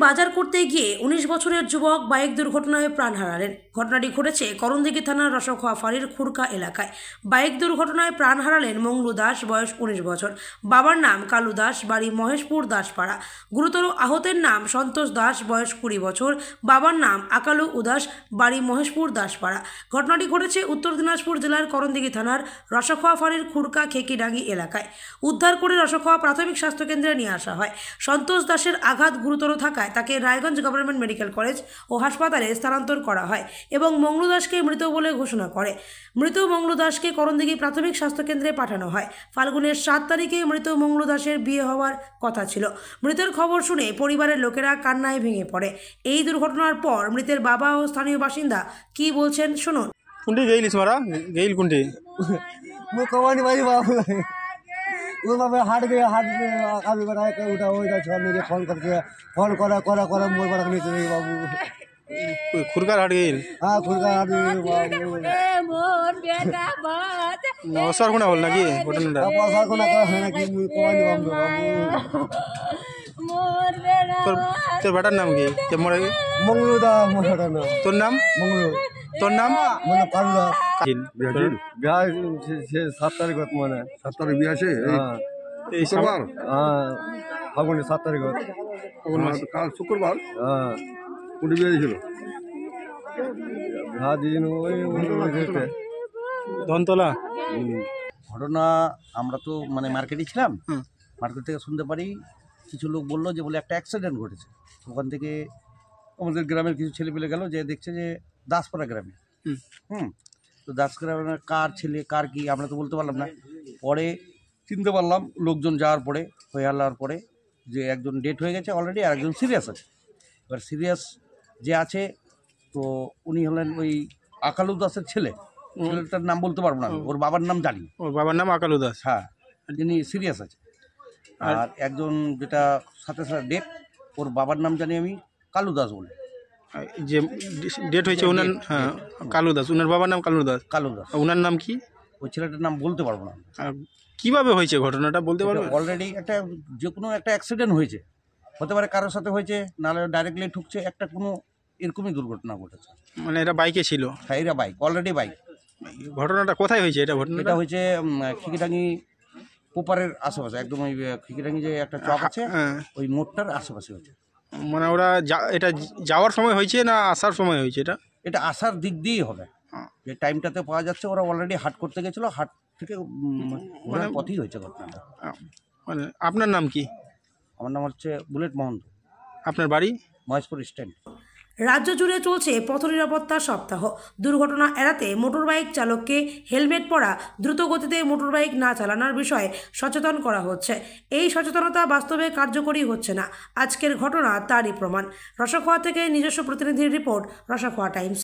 বাজার করতে গিয়ে ১৯ বছরের যুবক বাইক দুর্ঘটনায় প্রাণ হারালেন। ঘটনাটি ঘটেছে করণদিঘি থানার রসখোয়া ফাঁড়ির খুরকা এলাকায়। বাইক দুর্ঘটনায় প্রাণ হারালেন মংলু দাস, বয়স ১৯ বছর। বাবার নাম কালু দাস, বাড়ি মহেশপুর দাসপাড়া। গুরুতর আহতের নাম সন্তোষ দাস, বয়স ২০ বছর। বাবার নাম আকালু উদাস, বাড়ি মহেশপুর দাসপাড়া। ঘটনাটি ঘটেছে উত্তর দিনাজপুর জেলার করণদিঘি থানার রসখোয়া ফাঁড়ির খুরকা খেকিডাঙ্গি এলাকায়। উদ্ধার করে রসখোয়া প্রাথমিক স্বাস্থ্যকেন্দ্রে নিয়ে আসা হয়। সন্তোষ দাসের আঘাত গুরুতর থাকায় তাকে রায়গঞ্জ গভর্নমেন্ট মেডিকেল কলেজ ও হাসপাতালে স্থানান্তর করা হয় এবং মংলু দাসকে মৃত বলে ঘোষণা করে। মৃত মংলু দাসকে করণদিঘি প্রাথমিক স্বাস্থ্যকেন্দ্রে পাঠানো হয়। ফাল্গুনের ৭ তারিখে মৃত মংলু দাসের বিয়ে হওয়ার কথা ছিল। মৃতের খবর শুনে পরিবারের লোকেরা কান্নায় ভেঙে পড়ে। এই দুর্ঘটনার পর মৃতের বাবা ও স্থানীয় বাসিন্দা কি বলছেন শুনুন। कुंडी गेलीस मारा गेल कुंडी वो कमानी भाई बाबू वो बाबा हाट गया अभी बताया कि उठा हो जाए मेरे फोन करा मोर बड़ा नहीं चाहिए बाबू खुरकार हाट गेल हाँ खुरका हाट बाबू मोर बेटा बात नवसार कोणा बोल नाकी घटनाटा पासा को ना है ना कि कमानी बाबू मोर बेटा তোর তোর বেটার নাম কি তে মরে मंगलू दा मोटा ना তোর নাম मंगलू তোর নাম মানে পারুদা তোর- বিয়া 7 তারিখ মানে 7 তারিখ বিয়ে আছে হ্যাঁ এই শুক্রবার হ্যাঁ ফাগুনের 7 তারিখ কাল শুক্রবার হ্যাঁ কুড়ি বিয়ে ছিল বিয়া দিন ওই ধনতলা ঘটনা আমরা তো মানে মার্কেটে ছিলাম, মার্কেট থেকে শুনতে পারি কিছু লোক বললো যে বলে একটা অ্যাক্সিডেন্ট ঘটেছে। ওখান থেকে আমাদের গ্রামের কিছু ছেলে পেলে গেল যে দেখছে যে দাসপাড়া গ্রামে তো দাসগ্রামের কার ছেলে কার কি আমরা তো বলতে পারলাম না। পরে চিনতে পারলাম লোকজন যাওয়ার পরে হয়ে আল্লার পরে যে একজন ডেট হয়ে গেছে অলরেডি আর একজন সিরিয়াস আছে। এবার সিরিয়াস যে আছে তো উনি হলেন ওই আকালু দাসের ছেলে। ছেলেটার নাম বলতে পারবো না, ওর বাবার নাম জানি। ওর বাবার নাম আকালু দাস। হ্যাঁ, যিনি সিরিয়াস আছে। আর একজন যেটা সাথে সাথে ডেট, ওর বাবার নাম জানি আমি কালু দাস বলে। যে ডেট হয়েছে ওনার হ্যাঁ কালু দাস, ওনার বাবার নাম কালু দাস। কালু দাস ওনার নাম কি? ওই ছেলেটার নাম বলতে পারবো না। কিভাবে হয়েছে ঘটনাটা বলতে পারবে? অলরেডি একটা যে কোনো একটা অ্যাক্সিডেন্ট হয়েছে, হতে পারে কারোর সাথে হয়েছে, নাহলে ডাইরেক্টলি ঠুকছে, একটা কোনো এরকমই দুর্ঘটনা ঘটেছে। মানে এরা বাইকে ছিল? হ্যাঁ, এরা বাইক, অলরেডি বাইক। ঘটনাটা কোথায় হয়েছে এটা? এটা ঘটনাটা হয়েছে খিকিটাঙ্গি পোপারের আশেপাশে, একদম ওই খিকিটাঙ্গি যে একটা চক আছে হ্যাঁ, ওই মোড়টার আশেপাশে হয়েছে। মানে ওরা এটা যাওয়ার সময় হয়েছে না আসার সময় হয়েছে? এটা আসার দিক দিয়েই হবে, যে টাইমটাতে পাওয়া যাচ্ছে। ওরা অলরেডি হাট করতে গেছিলো, হাট থেকে ঘোরার পথেই হয়েছে ঘটনাটা। মানে আপনার নাম কি? আমার নাম হচ্ছে বুলেট মহন্ত, আপনার বাড়ি? মহেশপুর স্ট্যান্ড। রাজ্য জুড়ে চলছে পথ নিরাপত্তা সপ্তাহ। দুর্ঘটনা এড়াতে মোটরবাইক চালককে হেলমেট পরা, দ্রুত গতিতে মোটরবাইক না চালানোর বিষয়ে সচেতন করা হচ্ছে। এই সচেতনতা বাস্তবে কার্যকরী হচ্ছে না। আজকের ঘটনা তারই প্রমাণ। রসখোয়া থেকে নিজস্ব প্রতিনিধির রিপোর্ট, রসখোয়া টাইমস।